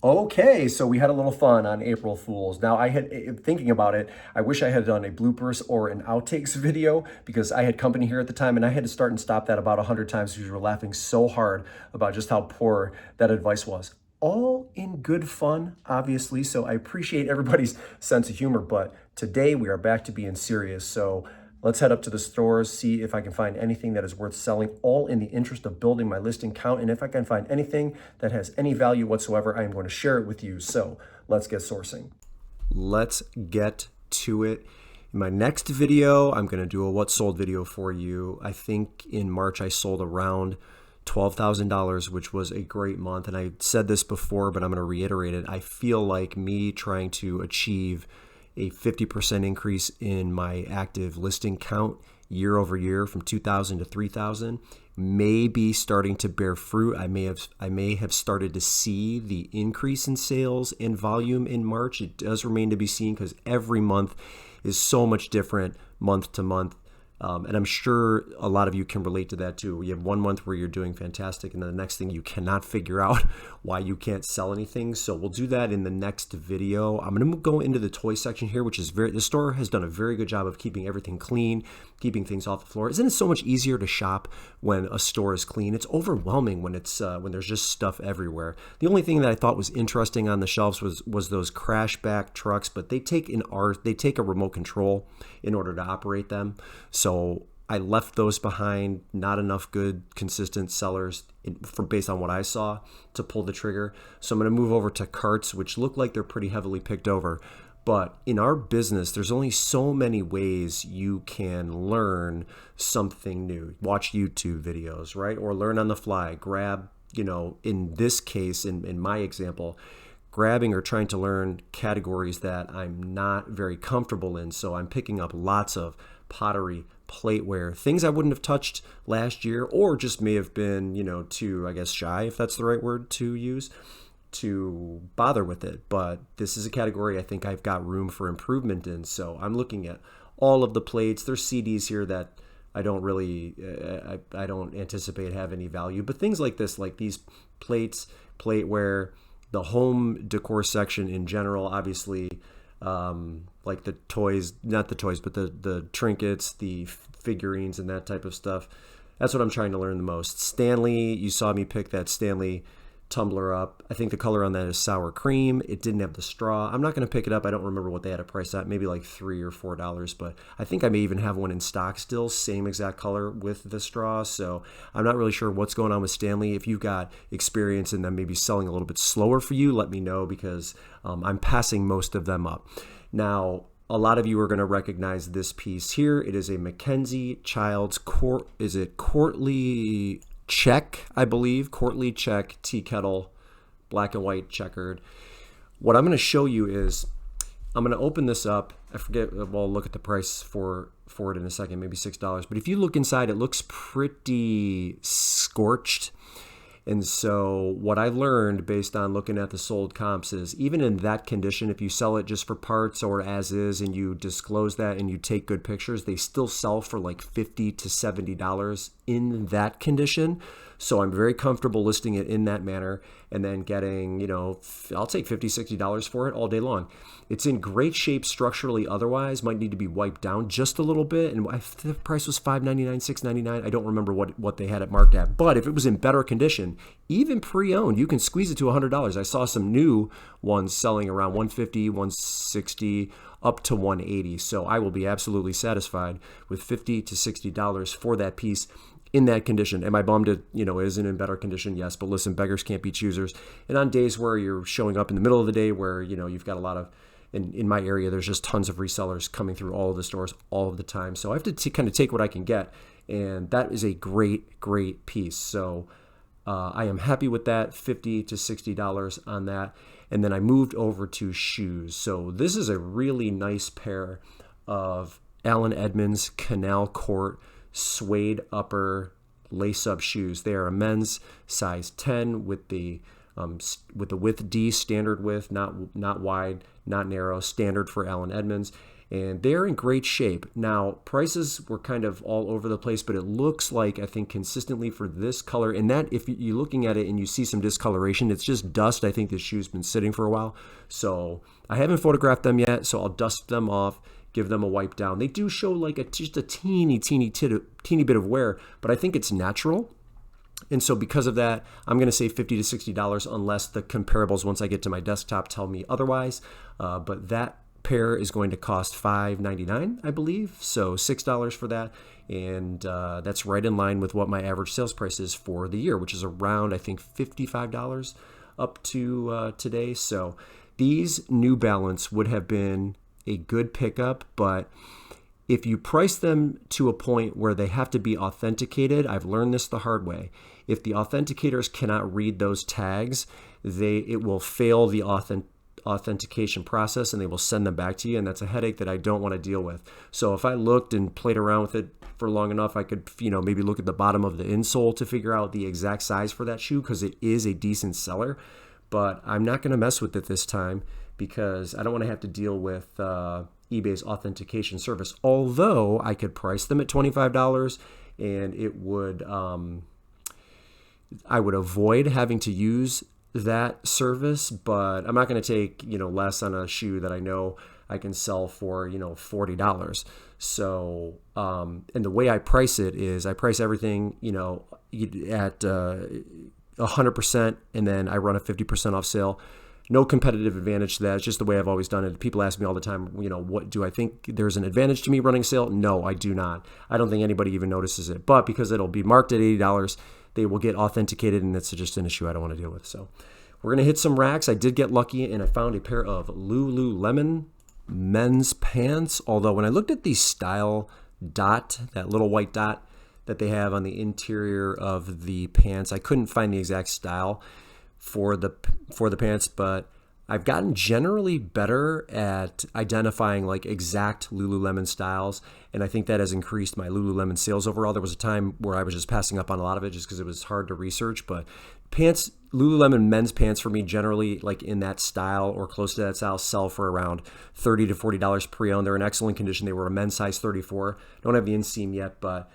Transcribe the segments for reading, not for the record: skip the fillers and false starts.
Okay, so we had a little fun on April Fools. Now, thinking about it, I wish I had done a bloopers or an outtakes video because I had company here at the time and I had to start and stop that about 100 times because we were laughing so hard about just how poor that advice was. All in good fun, obviously, so I appreciate everybody's sense of humor, but today we are back to being serious. So let's head up to the stores, see if I can find anything that is worth selling, all in the interest of building my listing count. And if I can find anything that has any value whatsoever, I am going to share it with you. So let's get sourcing. Let's get to it. In my next video, I'm going to do a what sold video for you. I think in March I sold around $12,000, which was a great month. And I said this before, but I'm going to reiterate it. I feel like me trying to achieve a 50% increase in my active listing count year over year from 2,000 to 3,000 may be starting to bear fruit. I may have started to see the increase in sales and volume in March. It does remain to be seen because every month is so much different month to month. And I'm sure a lot of you can relate to that too. You have one month where you're doing fantastic, and then the next thing you cannot figure out why you can't sell anything. So we'll do that in the next video. I'm going to go into the toy section here, which is the store has done a very good job of keeping everything clean, keeping things off the floor. Isn't it so much easier to shop when a store is clean? It's overwhelming when when there's just stuff everywhere. The only thing that I thought was interesting on the shelves was those crashback trucks, but they take a remote control in order to operate them. So I left those behind. Not enough good, consistent sellers based on what I saw to pull the trigger. So I'm going to move over to carts, which look like they're pretty heavily picked over. But in our business, there's only so many ways you can learn something new. Watch YouTube videos, right? Or learn on the fly. Grab, in this case, in my example, grabbing or trying to learn categories that I'm not very comfortable in. So I'm picking up lots of pottery, plateware, things I wouldn't have touched last year, or just may have been, too, I guess, shy, if that's the right word to use, to bother with it. But this is a category I think I've got room for improvement in. So I'm looking at all of the plates. There's CDs here that I don't really, I don't anticipate have any value, but things like this, like these plates, plateware, the home decor section in general, obviously, like the toys, not the toys, but the trinkets, the figurines and that type of stuff. That's what I'm trying to learn the most. Stanley, you saw me pick that Stanley tumbler up. I think the color on that is sour cream. It didn't have the straw. I'm not going to pick it up. I don't remember what they had a price at, maybe like $3 or $4, but I think I may even have one in stock still, same exact color with the straw. So I'm not really sure what's going on with Stanley. If you've got experience in them maybe selling a little bit slower for you, let me know, because I'm passing most of them up. Now, a lot of you are going to recognize this piece here. It is a Mackenzie Childs Courtly Check, I believe. Courtly Check tea kettle, black and white checkered. What I'm going to show you is I'm going to open this up. I forget, well, look at the price for it in a second, maybe $6. But if you look inside, it looks pretty scorched. And so what I learned based on looking at the sold comps is even in that condition, if you sell it just for parts or as is and you disclose that and you take good pictures, they still sell for like $50 to $70 in that condition. So I'm very comfortable listing it in that manner and then getting, I'll take $50, $60 for it all day long. It's in great shape structurally otherwise, might need to be wiped down just a little bit. And the price was $5.99, $6.99. I don't remember what they had it marked at. But if it was in better condition, even pre-owned, you can squeeze it to $100. I saw some new ones selling around $150, $160, up to $180. So I will be absolutely satisfied with $50 to $60 for that piece in that condition. Am I bummed it, isn't in better condition? Yes, but listen, beggars can't be choosers. And on days where you're showing up in the middle of the day where, you've got a lot of, in my area, there's just tons of resellers coming through all of the stores all of the time. So I have to kind of take what I can get. And that is a great, great piece. So I am happy with that, $50 to $60 on that. And then I moved over to shoes. So this is a really nice pair of Allen Edmonds Canal Court suede upper lace-up shoes. They are a men's size 10 with the with the width D, standard width, not wide, not narrow, standard for Allen Edmonds. And they're in great shape. Now, prices were kind of all over the place, but it looks like, I think, consistently for this color, and that if you're looking at it and you see some discoloration, it's just dust. I think this shoe's been sitting for a while. So I haven't photographed them yet, so I'll dust them off, give them a wipe down. They do show like just a teeny bit of wear, but I think it's natural. And so because of that, I'm going to say $50 to $60 unless the comparables, once I get to my desktop, tell me otherwise. But that pair is going to cost $5.99, I believe, so $6 for that, and that's right in line with what my average sales price is for the year, which is around, I think, $55 up to today. So these New Balance would have been a good pickup, but if you price them to a point where they have to be authenticated, I've learned this the hard way. If the authenticators cannot read those tags, it will fail the authentication process and they will send them back to you, and that's a headache that I don't want to deal with. So if I looked and played around with it for long enough, I could maybe look at the bottom of the insole to figure out the exact size for that shoe, because it is a decent seller. But I'm not going to mess with it this time because I don't want to have to deal with eBay's authentication service, although I could price them at $25 and it would I would avoid having to use that service, but I'm not going to take less on a shoe that I know I can sell for $40. So and the way I price it is I price everything at 100%, and then I run a 50% off sale. No competitive advantage to that. It's just the way I've always done it. People ask me all the time, what do I think there's an advantage to me running sale? No, I do not. I don't think anybody even notices it. But because it'll be marked at $80, they will get authenticated, and it's just an issue I don't want to deal with. So we're going to hit some racks. I did get lucky, and I found a pair of Lululemon men's pants. Although when I looked at the style dot, that little white dot that they have on the interior of the pants, I couldn't find the exact style for the pants, but I've gotten generally better at identifying like exact Lululemon styles, and I think that has increased my Lululemon sales overall. There was a time where I was just passing up on a lot of it just because it was hard to research, but Lululemon men's pants for me generally, like in that style or close to that style, sell for around $30 to $40 pre-owned. They're in excellent condition. They were a men's size 34. Don't have the inseam yet, but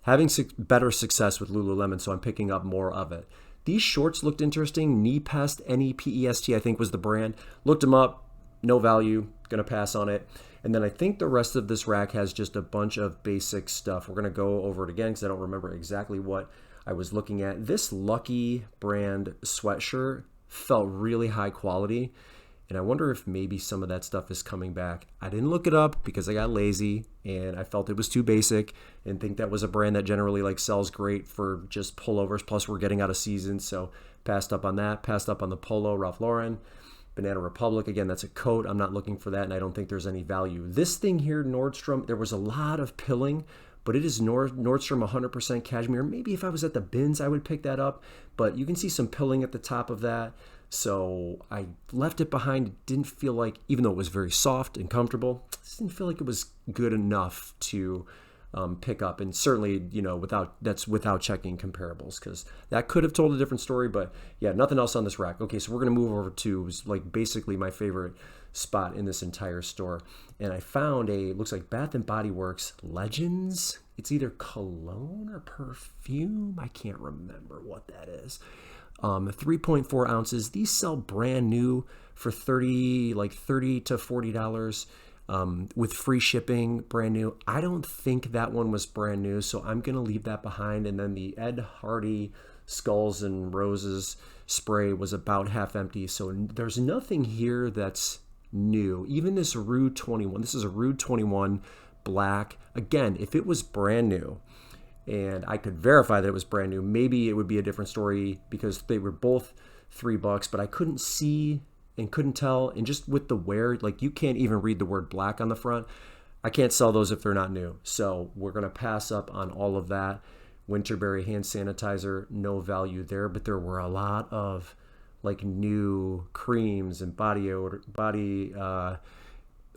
having better success with Lululemon, so I'm picking up more of it. These shorts looked interesting. Nepest, Nepest, I think was the brand. Looked them up, no value, gonna pass on it. And then I think the rest of this rack has just a bunch of basic stuff. We're gonna go over it again because I don't remember exactly what I was looking at. This Lucky brand sweatshirt felt really high quality, and I wonder if maybe some of that stuff is coming back. I didn't look it up because I got lazy and I felt it was too basic, and think that was a brand that generally like sells great for just pullovers. Plus we're getting out of season, so passed up on that. Passed up on the polo, Ralph Lauren. Banana Republic, again, that's a coat. I'm not looking for that, and I don't think there's any value. This thing here, Nordstrom, there was a lot of pilling, but it is Nordstrom 100% cashmere. Maybe if I was at the bins, I would pick that up, but you can see some pilling at the top of that. So I left it behind. It didn't feel like, even though it was very soft and comfortable, it didn't feel like it was good enough to pick up. And certainly, without checking comparables, because that could have told a different story. But yeah, nothing else on this rack. Okay, so we're going to move over to like basically my favorite spot in this entire store. And I found looks like Bath and Body Works Legends. It's either cologne or perfume. I can't remember what that is. 3.4 ounces. These sell brand new for $30 to $40 with free shipping, brand new. I don't think that one was brand new, so I'm going to leave that behind. And then the Ed Hardy Skulls and Roses spray was about half empty, so there's nothing here that's new. Even this Rude 21, this is a Rude 21 black. Again, if it was brand new and I could verify that it was brand new, maybe it would be a different story because they were both $3, but I couldn't see and couldn't tell. And just with the wear, like you can't even read the word black on the front. I can't sell those if they're not new. So we're going to pass up on all of that. Winterberry hand sanitizer, no value there, but there were a lot of like new creams and body odor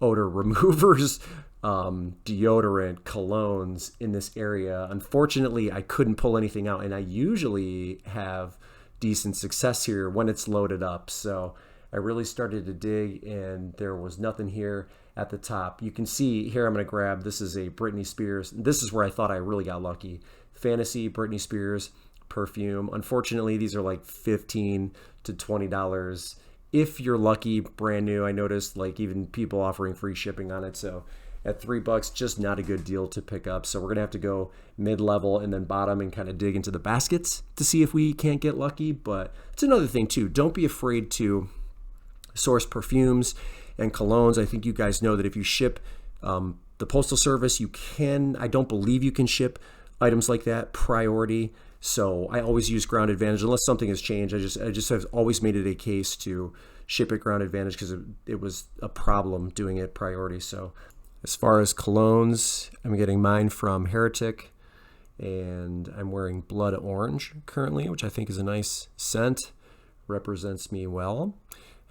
removers, deodorant, colognes in this area. Unfortunately, I couldn't pull anything out, and I usually have decent success here when it's loaded up. So I really started to dig, and there was nothing here at the top. You can see here, I'm going to grab, this is a Britney Spears. This is where I thought I really got lucky. Fantasy, Britney Spears, Perfume. Unfortunately, these are like $15 to $20. If you're lucky, brand new. I noticed like even people offering free shipping on it. So at $3, just not a good deal to pick up. So we're going to have to go mid-level and then bottom and kind of dig into the baskets to see if we can't get lucky. But it's another thing too. Don't be afraid to source perfumes and colognes. I think you guys know that if you ship the postal service, you can, I don't believe you can ship items like that priority. So I always use Ground Advantage unless something has changed. I just have always made it a case to ship it Ground Advantage because it was a problem doing it priority. So as far as colognes, I'm getting mine from Heretic, and I'm wearing Blood Orange currently, which I think is a nice scent, represents me well.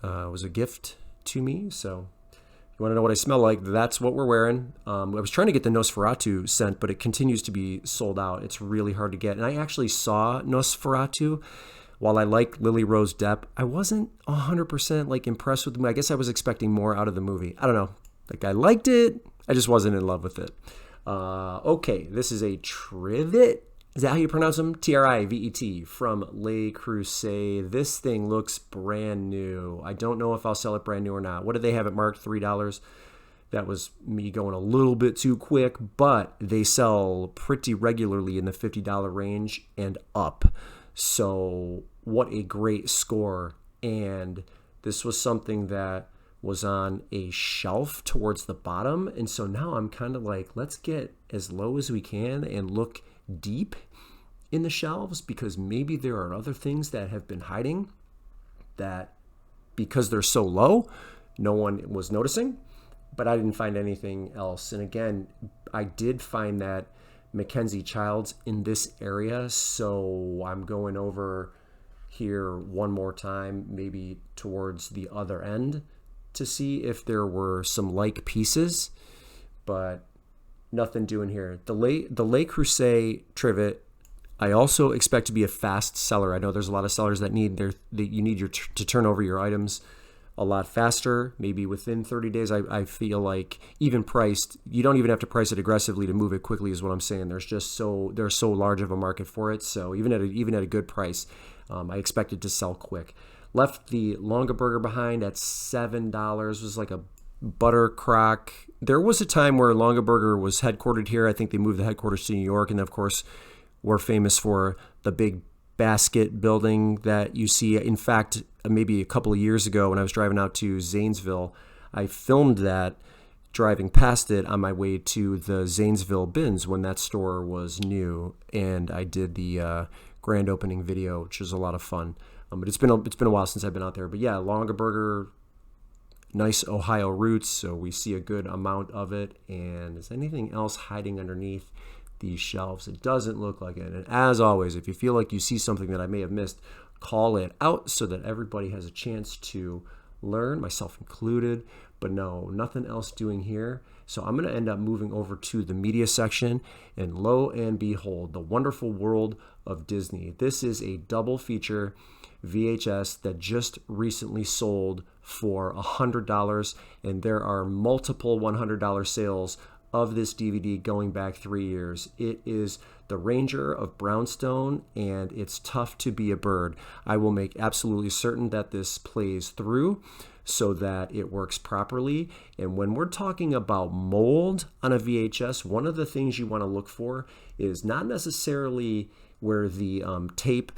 It was a gift to me, so if you want to know what I smell like, that's what we're wearing. I was trying to get the Nosferatu scent, but it continues to be sold out. It's really hard to get. And I actually saw Nosferatu. While I like Lily Rose Depp, I wasn't 100% like impressed with the movie. I guess I was expecting more out of the movie. I don't know. Like, I liked it. I just wasn't in love with it. Okay, this is a Trivet. Is that how you pronounce them? Trivet from Le Creuset. This thing looks brand new. I don't know if I'll sell it brand new or not. What did they have it marked? $3. That was me going a little bit too quick, but they sell pretty regularly in the $50 range and up. So what a great score. And this was something that was on a shelf towards the bottom. And so now I'm kind of like, let's get as low as we can and look deep in the shelves, because maybe there are other things that have been hiding that because they're so low, no one was noticing. But I didn't find anything else. And again, I did find that Mackenzie Childs in this area. So I'm going over here one more time, maybe towards the other end, to see if there were some like pieces, but nothing doing here. The Le Creuset Trivet, I also expect to be a fast seller. I know there's a lot of sellers that you need to turn over your items a lot faster, maybe within 30 days. I feel like even priced, you don't even have to price it aggressively to move it quickly, is what I'm saying. There's so large of a market for it. So even at a good price, I expect it to sell quick. Left the Longaberger behind at $7. It was like a butter crock. There was a time where Longaberger was headquartered here. I think they moved the headquarters to New York, and of course, we're famous for the big basket building that you see. In fact, maybe a couple of years ago when I was driving out to Zanesville, I filmed that driving past it on my way to the Zanesville bins when that store was new, and I did the grand opening video, which was a lot of fun. But it's been a while since I've been out there. But yeah, Longaberger, nice Ohio roots, so we see a good amount of it. And is anything else hiding underneath these shelves? It doesn't look like it. And as always, if you feel like you see something that I may have missed, call it out so that everybody has a chance to learn, myself included. But no, nothing else doing here. So I'm going to end up moving over to the media section, and lo and behold, the wonderful world of Disney. This is a double feature VHS that just recently sold for $100, and there are multiple $100 sales of this DVD going back 3 years. It is The Ranger of Brownstone, and it's Tough to Be a Bird. I will make absolutely certain that this plays through so that it works properly. And when we're talking about mold on a VHS, one of the things you want to look for is not necessarily where the tape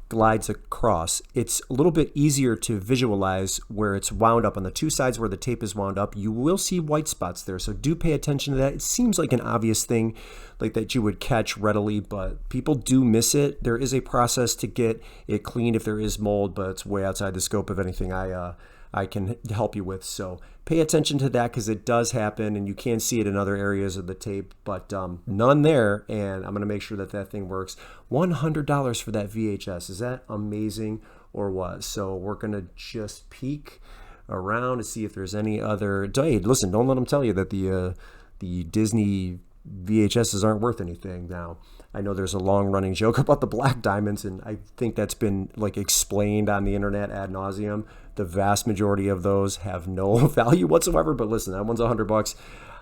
glides across. It's a little bit easier to visualize where it's wound up on the two sides where the tape is wound up. You will see white spots there, so do pay attention to that. It seems like an obvious thing like that you would catch readily, but people do miss it. There is a process to get it cleaned if there is mold, but it's way outside the scope of anything I can help you with. So pay attention to that, because it does happen, and you can see it in other areas of the tape, but none there. And I'm going to make sure that thing works. $100 for that VHS. Is that amazing or what? So we're going to just peek around to see if there's any other. Hey, listen, don't let them tell you that the Disney VHSs aren't worth anything now. I know there's a long running joke about the black diamonds, and I think that's been like explained on the internet ad nauseum. The vast majority of those have no value whatsoever. But listen, that one's $100.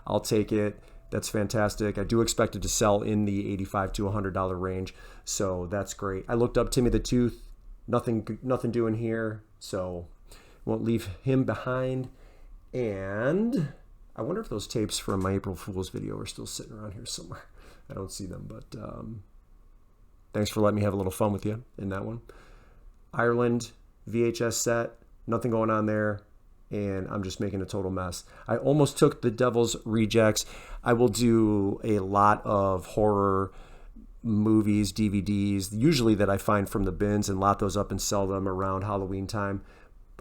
I'll take it. That's fantastic. I do expect it to sell in the $85 to $100 range, so that's great. I looked up Timmy the Tooth. Nothing doing here, so won't leave him behind. And I wonder if those tapes from my April Fool's video are still sitting around here somewhere. I don't see them, but thanks for letting me have a little fun with you in that one. Ireland VHS set, nothing going on there, and I'm just making a total mess. I almost took the Devil's Rejects. I will do a lot of horror movies, DVDs, usually that I find from the bins, and lot those up and sell them around Halloween time.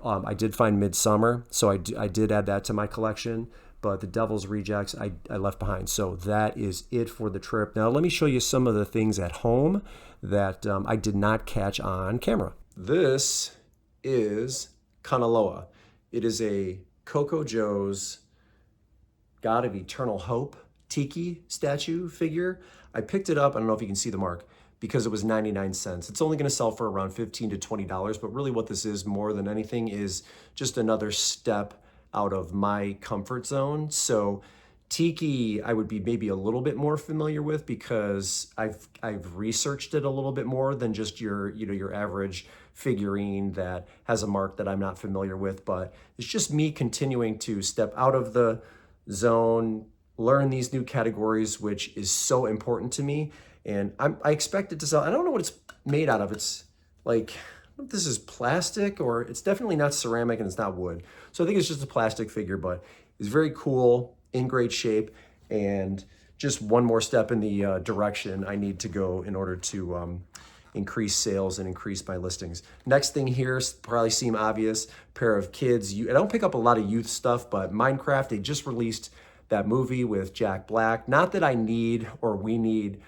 I did find Midsummer, so I did add that to my collection, but the Devil's Rejects I left behind. So that is it for the trip. Now let me show you some of the things at home that I did not catch on camera. This is Kanaloa. It is a Coco Joe's God of Eternal Hope tiki statue figure. I picked it up, I don't know if you can see the mark, because it was 99 cents. It's only gonna sell for around $15 to $20, but really what this is more than anything is just another step out of my comfort zone. So tiki, I would be maybe a little bit more familiar with because I've researched it a little bit more than just your average figurine that has a mark that I'm not familiar with. But it's just me continuing to step out of the zone, learn these new categories, which is so important to me. And I expect it to sell. I don't know what it's made out of. It's like, I don't know if this is plastic, or it's definitely not ceramic and it's not wood. So I think it's just a plastic figure, but it's very cool, in great shape, and just one more step in the direction I need to go in order to increase sales and increase my listings. Next thing here, probably seem obvious, pair of kids. I don't pick up a lot of youth stuff, but Minecraft, they just released that movie with Jack Black. Not that I need or we need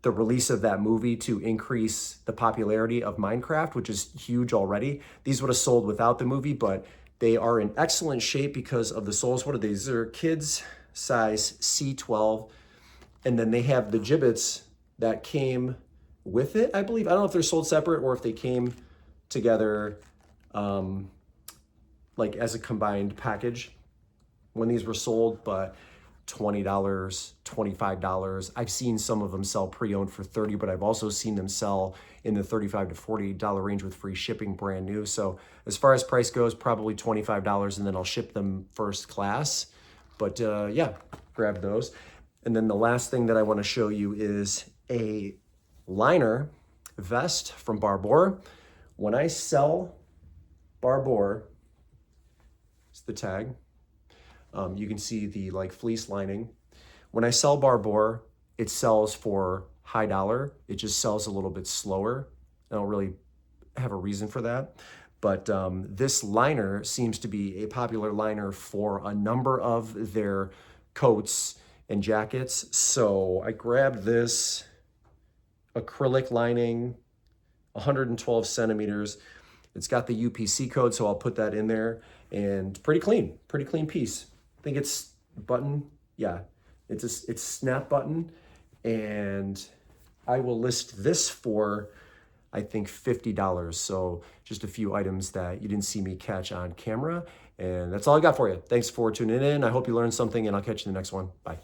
the release of that movie to increase the popularity of Minecraft, which is huge already. These would have sold without the movie, but they are in excellent shape because of the soles. What are these? They're kids size C12. And then they have the gibbets that came with it, I believe. I don't know if they're sold separate or if they came together like as a combined package when these were sold, but $20, $25. I've seen some of them sell pre-owned for $30, but I've also seen them sell in the $35 to $40 range with free shipping brand new. So as far as price goes, probably $25, and then I'll ship them first class. But yeah, grab those. And then the last thing that I want to show you is a liner vest from Barbour. When I sell Barbour, it's the tag. You can see the like fleece lining. When I sell Barbour, it sells for high dollar. It just sells a little bit slower. I don't really have a reason for that. But this liner seems to be a popular liner for a number of their coats and jackets. So I grabbed this acrylic lining, 112 centimeters. It's got the UPC code, so I'll put that in there. And pretty clean piece. I think it's button, yeah, it's snap button, and I will list this for, I think, $50. So just a few items that you didn't see me catch on camera, and that's all I got for you. Thanks for tuning in. I hope you learned something, and I'll catch you in the next one. Bye.